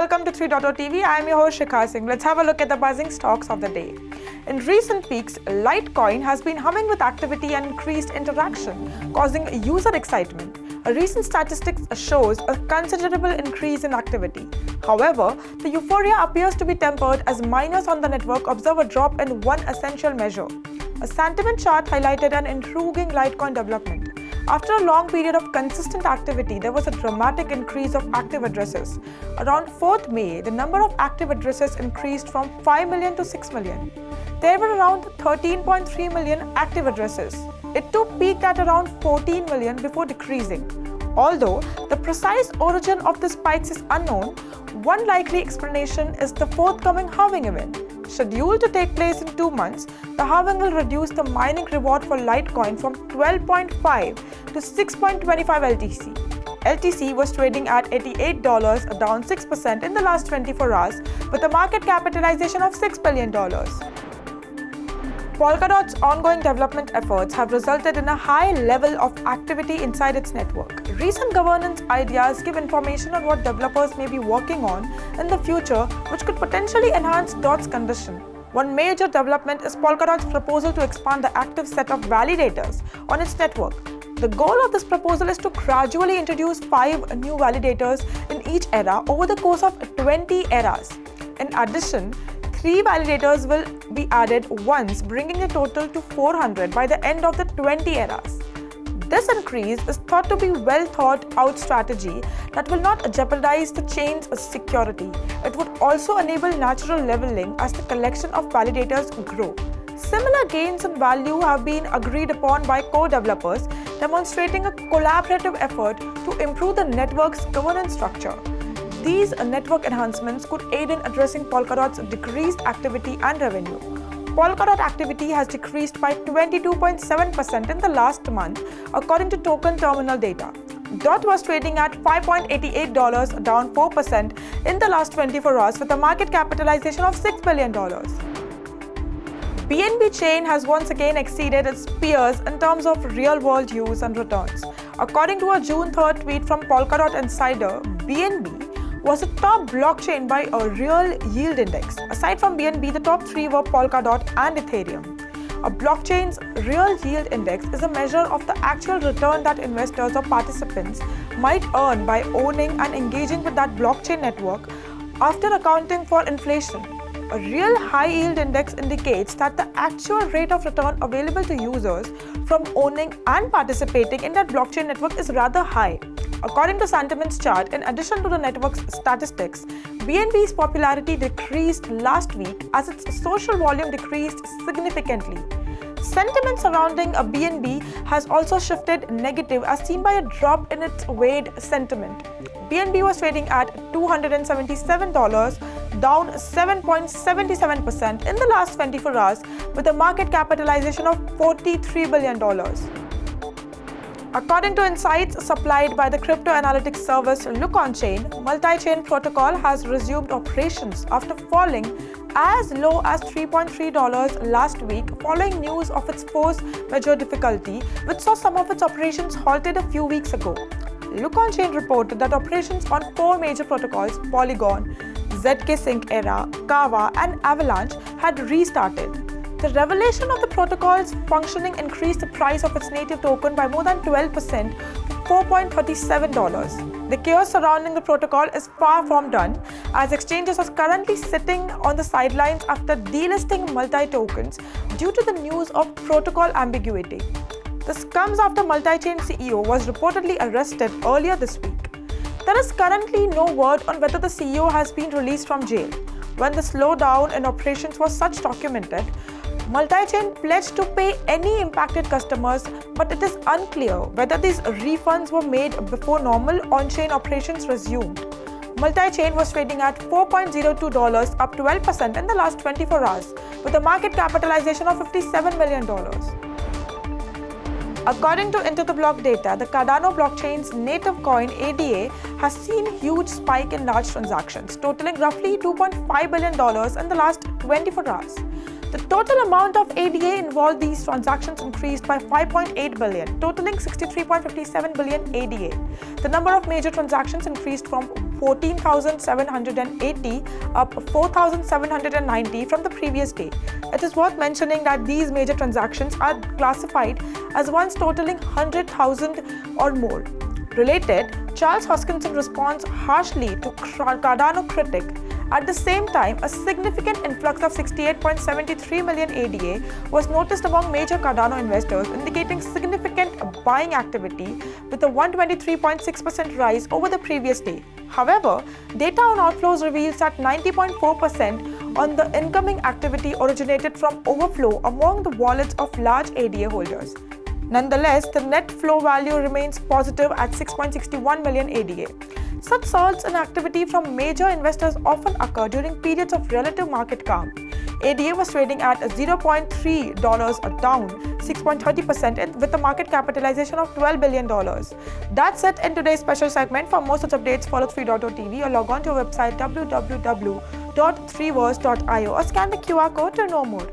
welcome to 3.0 TV. I am your host Shikha Singh. Let's have a look at the buzzing stocks of the day. In recent weeks, Litecoin has been humming with activity and increased interaction, causing user excitement. A recent statistics shows a considerable increase in activity. However, the euphoria appears to be tempered as miners on the network observe a drop in one essential measure. A sentiment chart highlighted an intriguing Litecoin development. After a long period of consistent activity, there was a dramatic increase of active addresses. Around 4th May, the number of active addresses increased from 5 million to 6 million. There were around 13.3 million active addresses. It too peaked at around 14 million before decreasing. Although the precise origin of the spikes is unknown, one likely explanation is the forthcoming halving event. Scheduled to take place in 2 months, the halving will reduce the mining reward for Litecoin from 12.5 to 6.25 LTC. LTC was trading at $88, down 6% in the last 24 hours, with a market capitalization of $6 billion. Polkadot's ongoing development efforts have resulted in a high level of activity inside its network. Recent governance ideas give information on what developers may be working on in the future, which could potentially enhance DOT's condition. One major development is Polkadot's proposal to expand the active set of validators on its network. The goal of this proposal is to gradually introduce 5 new validators in each era over the course of 20 eras. In addition, 3 validators will be added once, bringing the total to 400 by the end of the 20 eras. This increase is thought to be well thought out strategy that will not jeopardize the chain's security. It would also enable natural leveling as the collection of validators grow. Similar gains in value have been agreed upon by co-developers, demonstrating a collaborative effort to improve the network's governance structure. These network enhancements could aid in addressing Polkadot's decreased activity and revenue. Polkadot activity has decreased by 22.7% in the last month, according to token terminal data. DOT was trading at $5.88, down 4% in the last 24 hours, with a market capitalization of $6 billion. BNB chain has once again exceeded its peers in terms of real-world use and returns. According to a June 3rd tweet from Polkadot Insider, BNB was the top blockchain by a real yield index. Aside from BNB, the top 3 were Polkadot and Ethereum. A blockchain's real yield index is a measure of the actual return that investors or participants might earn by owning and engaging with that blockchain network after accounting for inflation. A real high yield index indicates that the actual rate of return available to users from owning and participating in that blockchain network is rather high. According to Sentiment's chart, in addition to the network's statistics, BNB's popularity decreased last week as its social volume decreased significantly. Sentiment surrounding a BNB has also shifted negative as seen by a drop in its weighted sentiment. BNB was trading at $277, down 7.77% in the last 24 hours, with a market capitalization of $43 billion. According to insights supplied by the crypto analytics service Look-On-Chain, multi-chain protocol has resumed operations after falling as low as $3.3 last week following news of its force majeure difficulty, which saw some of its operations halted a few weeks ago. Look-On-Chain reported that operations on 4 major protocols, Polygon, ZK Sync Era, Kava, and Avalanche, had restarted. The revelation of the protocol's functioning increased the price of its native token by more than 12% to $4.37. The chaos surrounding the protocol is far from done, as exchanges are currently sitting on the sidelines after delisting multi-tokens due to the news of protocol ambiguity. This comes after multi-chain CEO was reportedly arrested earlier this week. There is currently no word on whether the CEO has been released from jail. When the slowdown in operations was such documented, Multi-chain pledged to pay any impacted customers, but it is unclear whether these refunds were made before normal on-chain operations resumed. Multi-chain was trading at $4.02, up 12% in the last 24 hours, with a market capitalization of $57 million. According to Into the Block data, the Cardano blockchain's native coin ADA has seen a huge spike in large transactions, totaling roughly $2.5 billion in the last 24 hours. The total amount of ADA involved these transactions increased by 5.8 billion, totaling 63.57 billion ADA. The number of major transactions increased from 14,780 up 4,790 from the previous day. It is worth mentioning that these major transactions are classified as ones totaling 100,000 or more. Related, Charles Hoskinson responds harshly to Cardano critic. At the same time, a significant influx of 68.73 million ADA was noticed among major Cardano investors, indicating significant buying activity with a 123.6% rise over the previous day. However, data on outflows reveals that 90.4% on the incoming activity originated from overflow among the wallets of large ADA holders. Nonetheless, the net flow value remains positive at 6.61 million ADA. Such surges in activity from major investors often occur during periods of relative market calm. ADA was trading at $0.3, down 6.30% with a market capitalization of $12 billion. That's it in today's special segment. For more such updates, follow 3.0TV or log on to our website www.3verse.io or scan the QR code to know more.